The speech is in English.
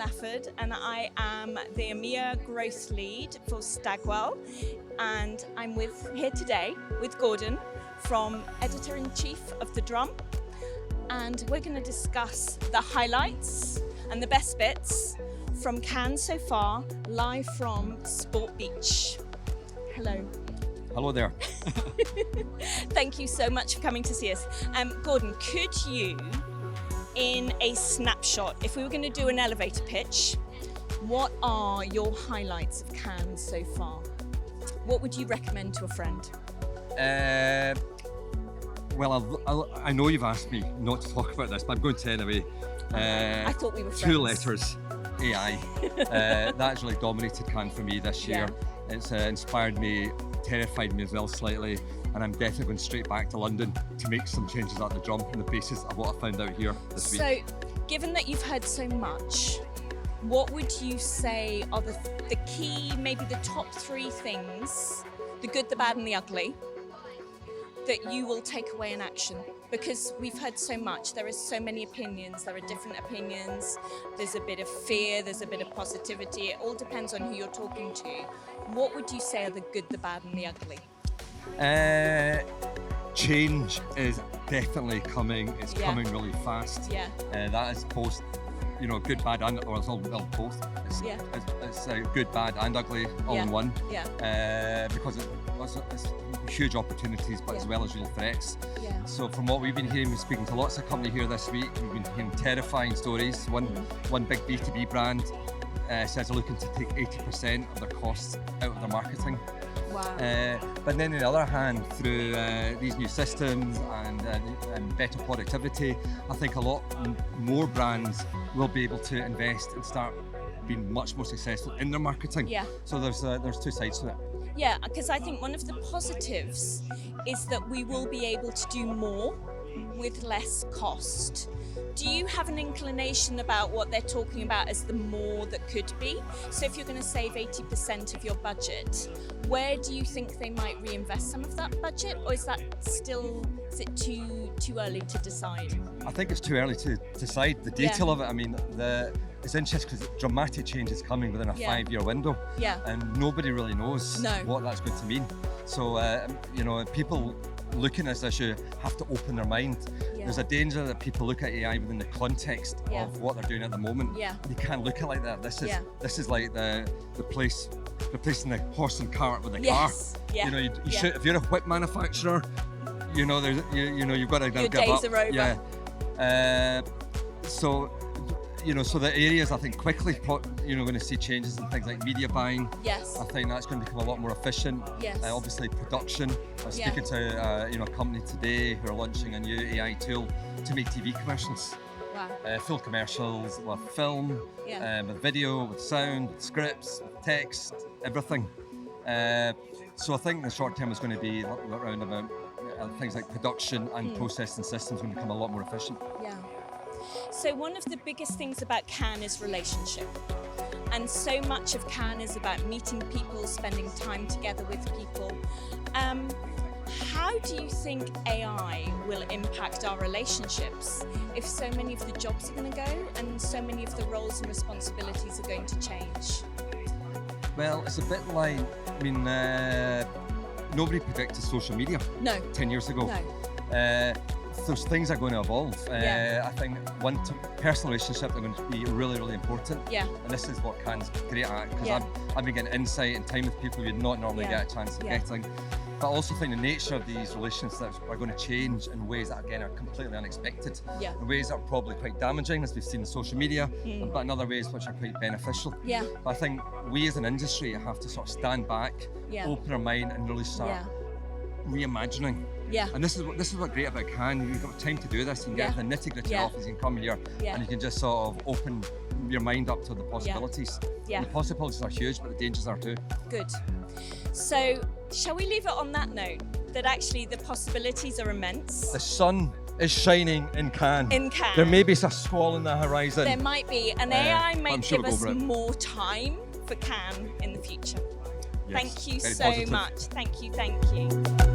Lafford and I am the EMEA Growth Lead for Stagwell, and I'm here today with Gordon from Editor-in-Chief of The Drum, and we're going to discuss the highlights and the best bits from Cannes so far, live from Sport Beach. Hello. Hello there. Thank you so much for coming to see us. Gordon, could you, in a snapshot, if we were going to do an elevator pitch, what are your highlights of Cannes so far? What would you recommend to a friend? Well, I know you've asked me not to talk about this, but I'm going to anyway. I thought we were friends. 2 letters, AI. That's really dominated Cannes for me this year. Yeah. It's inspired me, terrified me as well slightly, and I'm definitely going straight back to London to make some changes at the drum on the basis of what I found out here this week. So, given that you've heard so much, what would you say are the key, maybe the top 3 things, the good, the bad and the ugly, that you will take away in action? Because we've heard so much, there are so many opinions, there are different opinions, there's a bit of fear, there's a bit of positivity, it all depends on who you're talking to. What would you say are the good, the bad and the ugly? Change is definitely coming, it's coming really fast. Yeah. That is post, good, bad and, or it's all both. It's good, bad and ugly all in one. Yeah. Because it's huge opportunities, but as well as real threats. Yeah. So from what we've been hearing, we're speaking to lots of companies here this week, we've been hearing terrifying stories. One big B2B brand says they're looking to take 80% of their costs out of their marketing. Wow. But then on the other hand, through these new systems and better productivity, I think a lot more brands will be able to invest and start being much more successful in their marketing. Yeah. So there's 2 sides to it. Yeah, because I think one of the positives is that we will be able to do more with less cost. Do you have an inclination about what they're talking about as the more that could be? So if you're going to save 80% of your budget, where do you think they might reinvest some of that budget? Or is it too early to decide? I think it's too early to decide the detail of it. I mean, it's interesting because dramatic change is coming within a 5-year window. Yeah. And nobody really knows what that's going to mean. So, people looking at this issue have to open their mind. Yeah. There's a danger that people look at AI within the context of what they're doing at the moment. Yeah. You can't look at it like that. This is like the replacing the horse and cart with the car. Yeah. You should, if you're a whip manufacturer, you've got to your give days up. Are over. Yeah. So the areas I think quickly, going to see changes in things like media buying. Yes. I think that's going to become a lot more efficient. Yes. Obviously production. I was speaking to a company today who are launching a new AI tool to make TV commercials. Wow. Full commercials with film, with video, with sound, with scripts, with text, everything. So I think the short term is going to be around about things like production and processing systems going to become a lot more efficient. Yeah. So one of the biggest things about Cannes is relationship. And so much of Cannes is about meeting people, spending time together with people. How do you think AI will impact our relationships if so many of the jobs are going to go and so many of the roles and responsibilities are going to change? Well, it's a bit like, nobody predicted social media 10 years ago. No. Those things are going to evolve. I think personal relationships are going to be really, really important. Yeah. And this is what Cannes great at, because I've been getting insight and time with people you'd not normally get a chance of getting. But I also think the nature of these relationships are going to change in ways that, again, are completely unexpected. Yeah. In ways that are probably quite damaging, as we've seen in social media, but in other ways which are quite beneficial. Yeah. But I think we as an industry have to sort of stand back, open our mind and really start reimagining. Yeah. And this is what's great about Cannes. You've got time to do this. You can get the nitty-gritty off as you can come here and you can just sort of open your mind up to the possibilities. Yeah. And the possibilities are huge, but the dangers are too. Good. So, shall we leave it on that note, that actually the possibilities are immense? The sun is shining in Cannes. In Cannes. There may be a squall in the horizon. There might be, and AI might sure give us over it. more time for Cannes in the future. Yes, Thank you very so positive. much. Thank you.